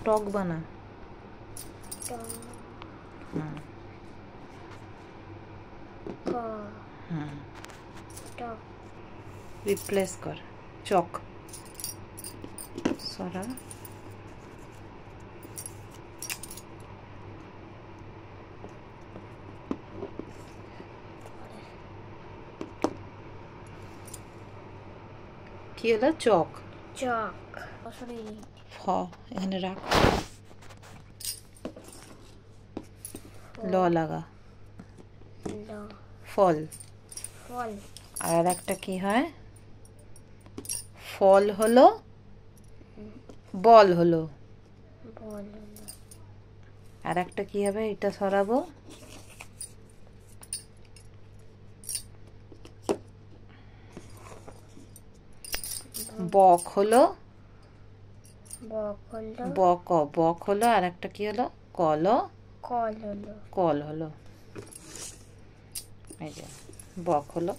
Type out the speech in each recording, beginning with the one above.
টক বানা। রিপ্লেস কর চক সরা। কি হলো? চক। চক ফ এখানে রাখ, ল লাগা, ফল। ফল। আর একটা কি হয়? ফল হলো বল হলো। আর একটা কি হবে? এটা সরাবো, বক হলো বক। বক হলো। আর একটা কি হলো? কল হলো। কল হলো। এই যে বক হলো।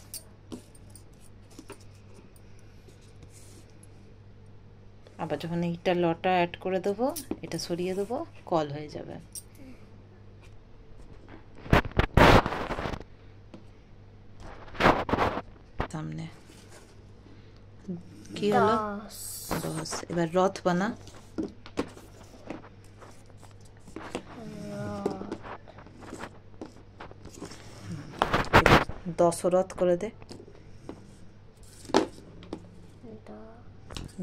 আবার যখন এইটা লটা অ্যাড করে দেবো, এটা সরিয়ে দেবো, কল হয়ে যাবে। সামনে কি হলো? 10। এবার রথ বানা। দশরথ করে দে।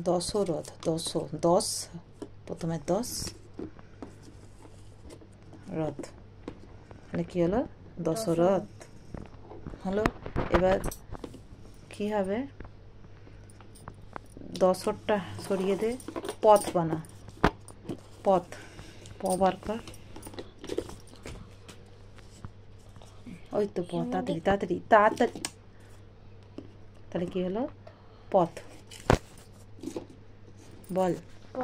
দশরথ। 10 প্রথমে 10 রথ মানে কি হলো? দশরথ হলো। এবার কি হবে? 10টা সরিয়ে দে, পথ বানা। পথ, প বার কর। ওই তো পথ, তাড়াতাড়ি তাড়াতাড়ি তাড়াতাড়ি। তাহলে কি হলো? পথ। বল।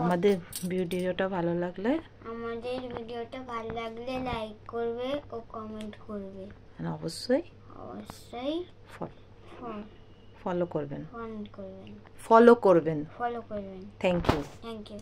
আমাদের ভিডিওটা ভালো লাগলে লাইক করবে ও কমেন্ট করবে। অবশ্যই ফলো করবেন। ফলো করবেন। ফলো করবেন। Thank you. Thank you.